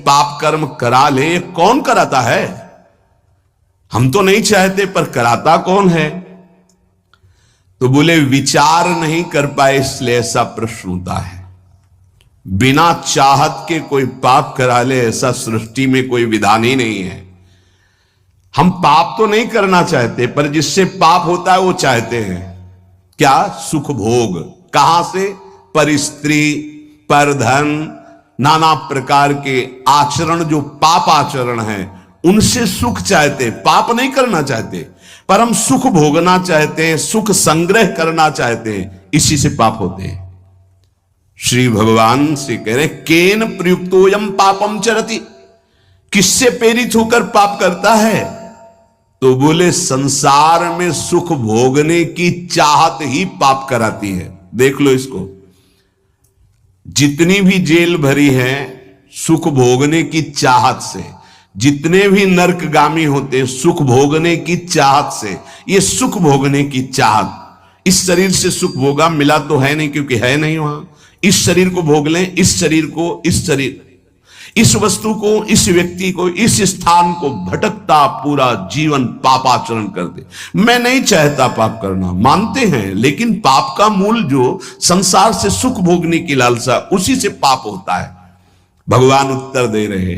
पाप कर्म करा ले, ये कौन कराता है? हम तो नहीं चाहते, पर कराता कौन है? तो बोले विचार नहीं कर पाए, इसलिए ऐसा प्रश्न होता है। बिना चाहत के कोई पाप करा ले, ऐसा सृष्टि में कोई विधान ही नहीं है। हम पाप तो नहीं करना चाहते, पर जिससे पाप होता है वो चाहते हैं। क्या? सुख भोग। कहां से? पर स्त्री, पर धन, नाना प्रकार के आचरण जो पाप आचरण है, उनसे सुख चाहते, पाप नहीं करना चाहते, पर हम सुख भोगना चाहते हैं, सुख संग्रह करना चाहते हैं, इसी से पाप होते हैं। श्री भगवान से कह रहे, केन प्रयुक्तोयम पापम चरति, किससे प्रेरित होकर पाप करता है? तो बोले संसार में सुख भोगने की चाहत ही पाप कराती है। देख लो इसको, जितनी भी जेल भरी है सुख भोगने की चाहत से, जितने भी नरकगामी होते सुख भोगने की चाहत से। ये सुख भोगने की चाहत, इस शरीर से सुख भोगा मिला तो है नहीं, क्योंकि है नहीं वहां। इस शरीर को भोग लें, इस शरीर को, इस शरीर, इस वस्तु को, इस व्यक्ति को, इस स्थान को भटकता पूरा जीवन पापाचरण कर दे। मैं नहीं चाहता पाप करना, मानते हैं, लेकिन पाप का मूल जो संसार से सुख भोगने की लालसा, उसी से पाप होता है। भगवान उत्तर दे रहे,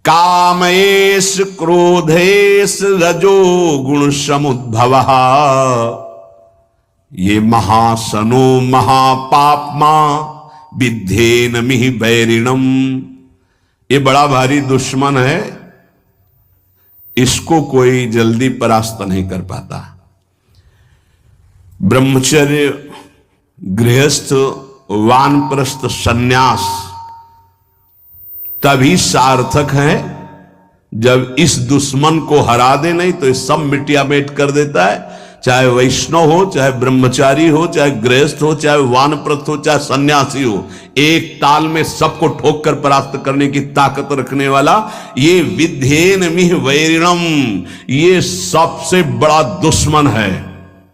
कामेश क्रोधेश रजो गुण समुद्भव, ये महासनो महापापमा विद्धेन मिहि बैरिणम। ये बड़ा भारी दुश्मन है, इसको कोई जल्दी परास्त नहीं कर पाता। ब्रह्मचर्य, गृहस्थ, वानप्रस्थ, सन्यास तभी सार्थक है जब इस दुश्मन को हरा दे, नहीं तो ये सब मिट्टिया मेट कर देता है। चाहे वैष्णव हो, चाहे ब्रह्मचारी हो, चाहे गृहस्थ हो, चाहे वानप्रस्थ हो, चाहे सन्यासी हो, एक ताल में सबको ठोक कर परास्त करने की ताकत रखने वाला ये विद्धेन मिह वैरिणम, ये सबसे बड़ा दुश्मन है।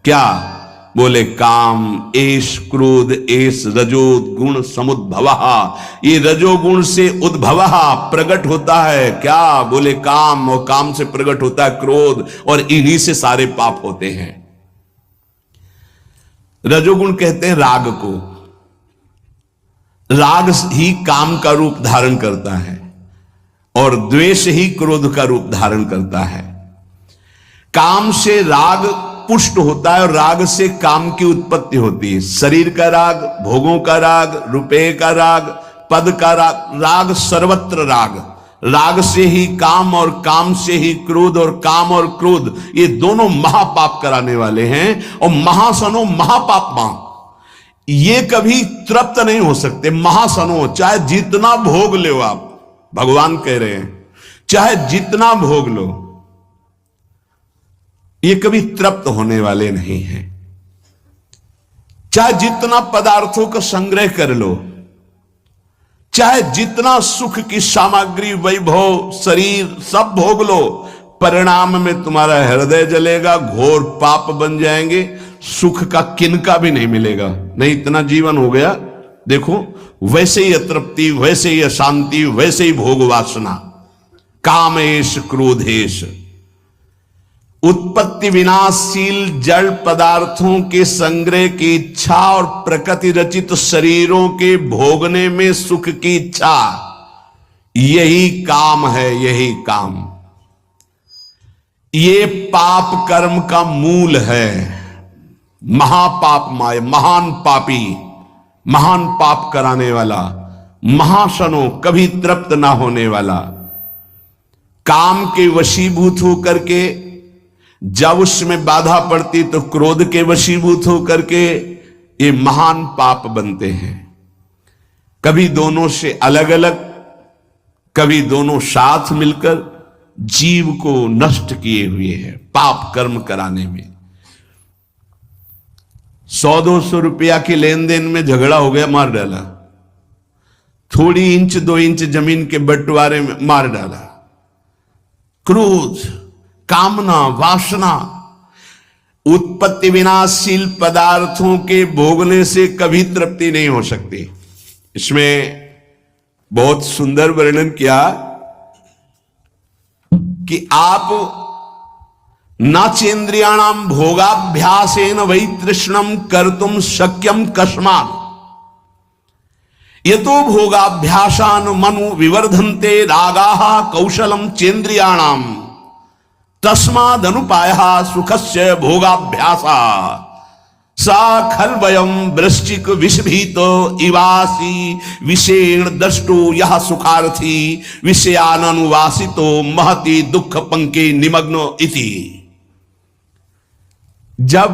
क्या? बोले काम एष क्रोध एष रजो गुण समुद्भव, ये रजोगुण से उद्भव प्रकट होता है। क्या? बोले काम, और काम से प्रकट होता है क्रोध, और इन्हीं से सारे पाप होते हैं। रजोगुण कहते हैं राग को, राग ही काम का रूप धारण करता है, और द्वेष ही क्रोध का रूप धारण करता है। काम से राग पुष्ट होता है, और राग से काम की उत्पत्ति होती है। शरीर का राग, भोगों का राग, रुपये का राग, पद का राग, राग सर्वत्र राग। राग से ही काम, और काम से ही क्रोध, और काम और क्रोध ये दोनों महापाप कराने वाले हैं। और महासनो महापापमा, ये कभी तृप्त नहीं हो सकते। महासनो, चाहे जितना भोग लो आप, भगवान कह रहे हैं चाहे जितना भोग लो, ये कभी तृप्त होने वाले नहीं हैं। चाहे जितना पदार्थों का संग्रह कर लो, चाहे जितना सुख की सामग्री, वैभव, शरीर सब भोग लो, परिणाम में तुम्हारा हृदय जलेगा, घोर पाप बन जाएंगे, सुख का किनका भी नहीं मिलेगा। नहीं, इतना जीवन हो गया, देखो वैसे ही अतृप्ति, वैसे ही अशांति, वैसे ही भोग वासना। कामेश क्रोधेश, उत्पत्ति विनाशशील जड़ पदार्थों के संग्रह की इच्छा, और प्रकृति रचित शरीरों के भोगने में सुख की इच्छा, यही काम है, यही काम। ये पाप कर्म का मूल है। महापाप माय, महान पापी, महान पाप कराने वाला, महासनो, कभी तृप्त ना होने वाला, काम के वशीभूत होकर के, जब उसमें बाधा पड़ती तो क्रोध के वशीभूत होकर के ये महान पाप बनते हैं। कभी दोनों से अलग अलग, कभी दोनों साथ मिलकर जीव को नष्ट किए हुए हैं पाप कर्म कराने में। 100-200 रुपया के लेन देन में झगड़ा हो गया, मार डाला। थोड़ी इंच 2 इंच जमीन के बंटवारे में मार डाला। क्रोध, कामना, वासना, उत्पत्ति विनाशशील पदार्थों के भोगने से कभी तृप्ति नहीं हो सकती। इसमें बहुत सुंदर वर्णन किया कि आप नाचेन्द्रियाणाम भोगाभ्यासेन वै तृष्णम कर्तुम शक्यम कस्मात् यतो भोगाभ्यासान मनु विवर्धन्ते रागाः कौशलम चेन्द्रियाणाम तस्मादनुपायः सुखस्य भोगाभ्यासा सा खल्वयम वृश्चिक विषभीत इवासी विषेण दष्टो यह सुखार्थी विषयानुवासितो महति दुख पंके निमग्नो इति। जब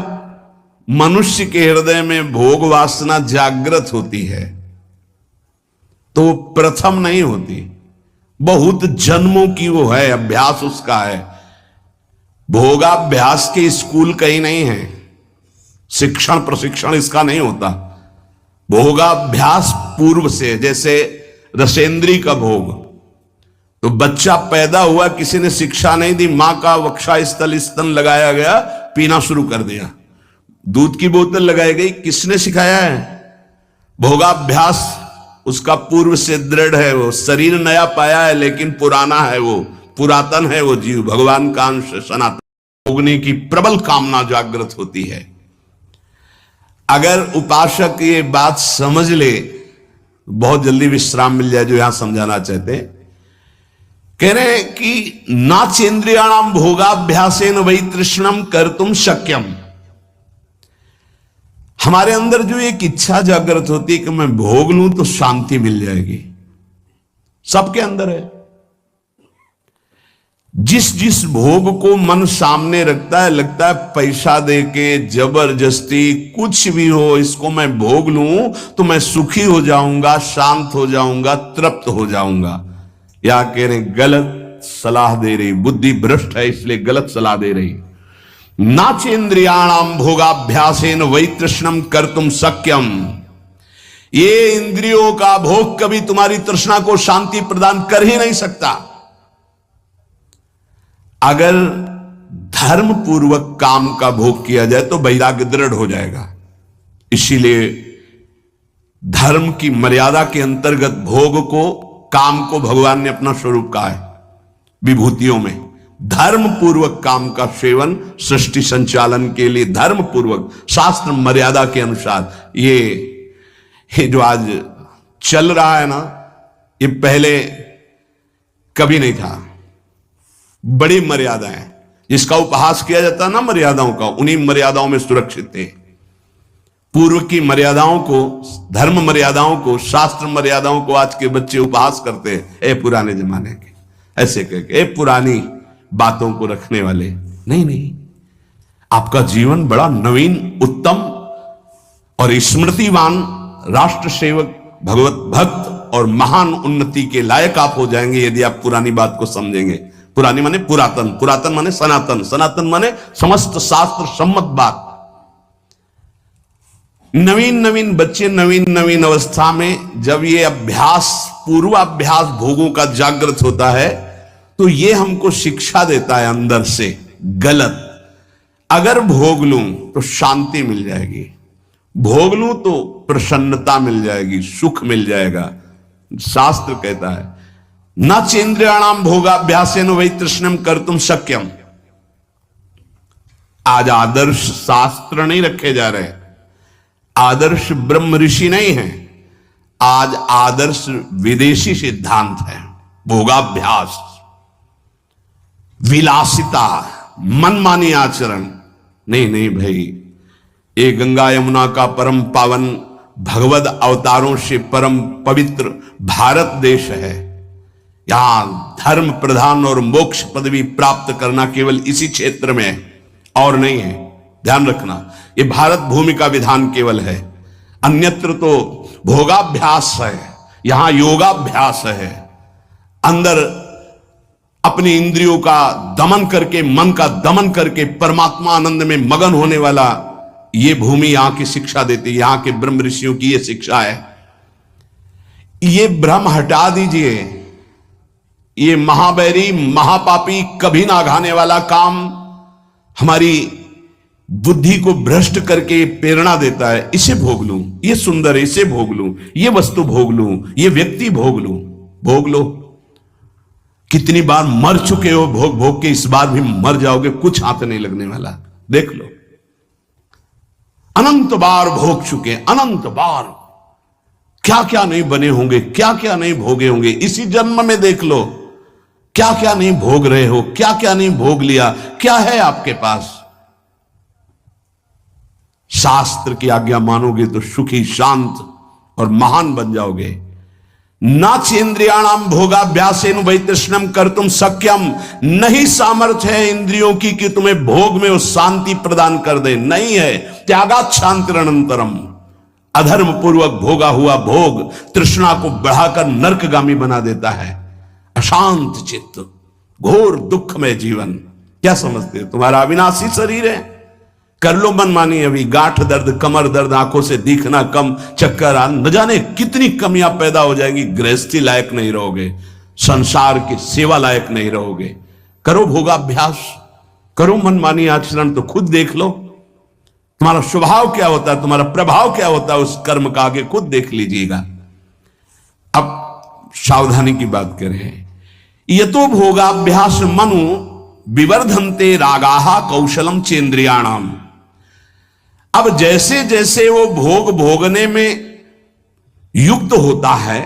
मनुष्य के हृदय में भोग वासना जागृत होती है तो प्रथम नहीं होती, बहुत जन्मों की वो है, अभ्यास उसका है। भोगाभ्यास के स्कूल कहीं नहीं है, शिक्षण प्रशिक्षण इसका नहीं होता। भोगाभ्यास पूर्व से, जैसे रसेंद्री का भोग, तो बच्चा पैदा हुआ, किसी ने शिक्षा नहीं दी, मां का वक्षा स्थल स्तन लगाया गया, पीना शुरू कर दिया, दूध की बोतल लगाई गई, किसने सिखाया है? भोगाभ्यास उसका पूर्व से दृढ़ है, वो शरीर नया पाया है लेकिन पुराना है, वो पुरातन है, वो जीव भगवान का अंश सनातन। भोगने की प्रबल कामना जागृत होती है। अगर उपासक ये बात समझ ले, बहुत जल्दी विश्राम मिल जाए, जो यहां समझाना चाहते हैं। कह रहे हैं कि नाचेन्द्रियाणाम भोगाभ्यासेन वै तृष्णम कर्तुम शक्यम। हमारे अंदर जो एक इच्छा जागृत होती है कि मैं भोग लूं तो शांति मिल जाएगी, सबके अंदर है। जिस जिस भोग को मन सामने रखता है, लगता है पैसा देके जबरदस्ती कुछ भी हो, इसको मैं भोग लूं तो मैं सुखी हो जाऊंगा, शांत हो जाऊंगा, तृप्त हो जाऊंगा। या कह रहे गलत सलाह दे रही, बुद्धि भ्रष्ट है इसलिए गलत सलाह दे रही। नाचेन्द्रियाणाम भोगाभ्यासेन वै तृष्णम कर्तुम शक्यम। ये इंद्रियों का भोग कभी तुम्हारी तृष्णा को शांति प्रदान कर ही नहीं सकता। अगर धर्म पूर्वक काम का भोग किया जाए तो वैराग्य दृढ़ हो जाएगा। इसीलिए धर्म की मर्यादा के अंतर्गत भोग को, काम को भगवान ने अपना स्वरूप कहा है विभूतियों में। धर्म पूर्वक काम का सेवन सृष्टि संचालन के लिए धर्म पूर्वक शास्त्र मर्यादा के अनुसार, ये जो आज चल रहा है ना, ये पहले कभी नहीं था। बड़ी मर्यादाएं, जिसका उपहास किया जाता है ना मर्यादाओं का, उन्हीं मर्यादाओं में सुरक्षित थे। पूर्व की मर्यादाओं को, धर्म मर्यादाओं को, शास्त्र मर्यादाओं को आज के बच्चे उपहास करते हैं। ए पुराने जमाने के, ऐसे कहके, ए पुरानी बातों को रखने वाले। नहीं नहीं, आपका जीवन बड़ा नवीन, उत्तम और स्मृतिवान, राष्ट्र सेवक, भगवत भक्त और महान उन्नति के लायक आप हो जाएंगे यदि आप पुरानी बात को समझेंगे। पुरानी माने पुरातन, पुरातन माने सनातन, सनातन माने समस्त शास्त्र सम्मत बात। नवीन नवीन बच्चे नवीन नवीन अवस्था में जब ये अभ्यास, पूर्वाभ्यास भोगों का जागृत होता है तो ये हमको शिक्षा देता है अंदर से गलत। अगर भोग लूं तो शांति मिल जाएगी, भोग लूं तो प्रसन्नता मिल जाएगी, सुख मिल जाएगा। शास्त्र कहता है न चेन्द्रियाणाम भोगाभ्यासेन वै तृष्णम कर्तुम शक्यम। आज आदर्श शास्त्र नहीं रखे जा रहे, आदर्श ब्रह्म ऋषि नहीं है, आज आदर्श विदेशी सिद्धांत है। भोगाभ्यास, विलासिता, मनमानी आचरण। नहीं नहीं भाई, ये गंगा यमुना का परम पावन, भगवद अवतारों से परम पवित्र भारत देश है। यहां धर्म प्रधान और मोक्ष पदवी प्राप्त करना केवल इसी क्षेत्र में है और नहीं है, ध्यान रखना। ये भारत भूमि का विधान केवल है, अन्यत्र तो भोगाभ्यास है, यहां योगाभ्यास है। अंदर अपनी इंद्रियों का दमन करके, मन का दमन करके परमात्मा आनंद में मगन होने वाला ये भूमि यहां की शिक्षा देती है। यहां के ब्रह्म ऋषियों की ये शिक्षा है। ये भ्रम हटा दीजिए, ये महाबैरी महापापी कभी ना घाने वाला काम हमारी बुद्धि को भ्रष्ट करके प्रेरणा देता है, इसे भोग लूं, ये सुंदर है इसे भोग लूं, ये वस्तु भोग लूं, ये व्यक्ति भोग लूं। भोग लो। कितनी बार मर चुके हो भोग भोग के, इस बार भी मर जाओगे, कुछ हाथ नहीं लगने वाला। देख लो, अनंत बार भोग चुके, अनंत बार क्या क्या नहीं बने होंगे, क्या क्या नहीं भोगे होंगे। इसी जन्म में देख लो क्या क्या नहीं भोग रहे हो, क्या क्या नहीं भोग लिया, क्या है आपके पास। शास्त्र की आज्ञा मानोगे तो सुखी, शांत और महान बन जाओगे। ना चेन्द्रियाणाम भोगाभ्यासेन वैतृष्णम कर्तुम सक्यम, नहीं सामर्थ्य है इंद्रियों की कि तुम्हें भोग में वो शांति प्रदान कर दे, नहीं है। त्यागाच्छांतिरनंतरम, अधर्म पूर्वक भोगा हुआ भोग तृष्णा को बढ़ाकर नरकगामी बना देता है। अशांत चित्त, घोर दुख में जीवन। क्या समझते हो तुम्हारा अविनाशी शरीर है? कर लो मनमानी, अभी गांठ दर्द, कमर दर्द, आंखों से दिखना कम, चक्कर आ, न जाने कितनी कमियां पैदा हो जाएंगी। गृहस्थी लायक नहीं रहोगे, संसार की सेवा लायक नहीं रहोगे। करो भोगाभ्यास, करो मनमानी आचरण, तो खुद देख लो तुम्हारा स्वभाव क्या होता है, तुम्हारा प्रभाव क्या होता है उस कर्म का, आगे खुद देख लीजिएगा। अब सावधानी की बात करें। यतो भोगाभ्यास मनु विवर्धन्ते रागाहा कौशलम चेन्द्रियाणाम। अब जैसे जैसे वो भोग भोगने में युक्त होता है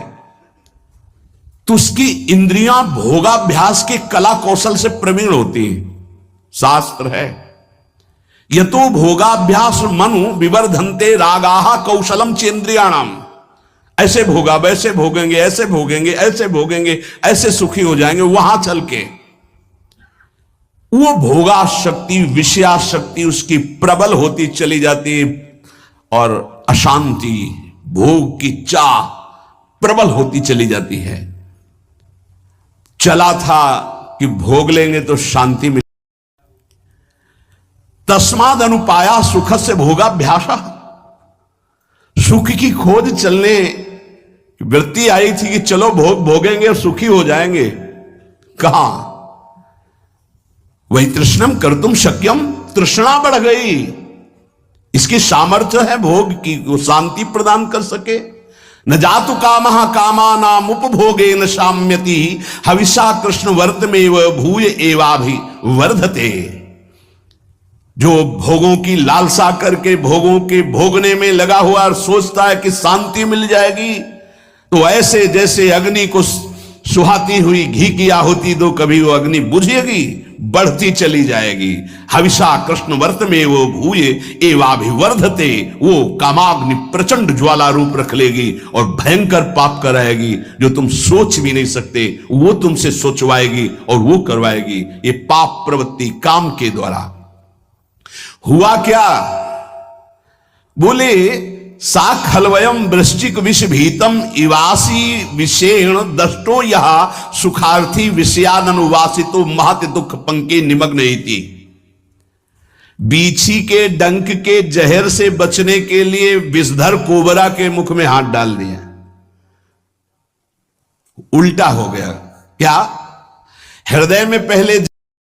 तो उसकी इंद्रियां भोगाभ्यास के कला कौशल से प्रवीण होती हैं। शास्त्र है, यतो भोगाभ्यास मनु विवर्धन्ते रागाहा कौशलम चेन्द्रियाणाम। ऐसे भोगा, वैसे भोगेंगे, ऐसे भोगेंगे, ऐसे भोगेंगे, ऐसे सुखी हो जाएंगे। वहां चल के वो भोगा शक्ति, विषया शक्ति उसकी प्रबल होती चली जाती और अशांति, भोग की चाह प्रबल होती चली जाती है। चला था कि भोग लेंगे तो शांति मिल, तस्माद अनुपाया सुख से भोगाभ्यास। सुख की खोज चलने वृत्ति आई थी कि चलो भोग भोगेंगे और सुखी हो जाएंगे। कहां? वही तृष्णम कर्तुम शक्यम, तृष्णा बढ़ गई। इसकी सामर्थ्य है भोग की, वो शांति प्रदान कर सके। न जातु कामः कामानाम उपभोगे न शाम्यति, हविषा कृष्ण वर्तमेव भूय एवाभि वर्धते। जो भोगों की लालसा करके भोगों के भोगने में लगा हुआ और सोचता है कि शांति मिल जाएगी, तो ऐसे जैसे अग्नि को सुहाती हुई घी की आहुति दो, कभी वो अग्नि बुझेगी, बढ़ती चली जाएगी। हविषा कृष्ण वर्त में वो भूये एवाभिवर्धते, वो कामाग्नि प्रचंड ज्वाला रूप रख लेगी और भयंकर पाप कराएगी जो तुम सोच भी नहीं सकते, वो तुमसे सोचवाएगी और वो करवाएगी। ये पाप प्रवृत्ति काम के द्वारा। हुआ क्या? बोले सा खलवयम वृश्चिक विष भीतम इवासी विषेण दष्टो यह सुखार्थी विषयानुवासितो महत दुख पंके निमग्न इति। बीछी के डंक के जहर से बचने के लिए विषधर कोबरा के मुख में हाथ डाल दिया। उल्टा हो गया। क्या? हृदय में पहले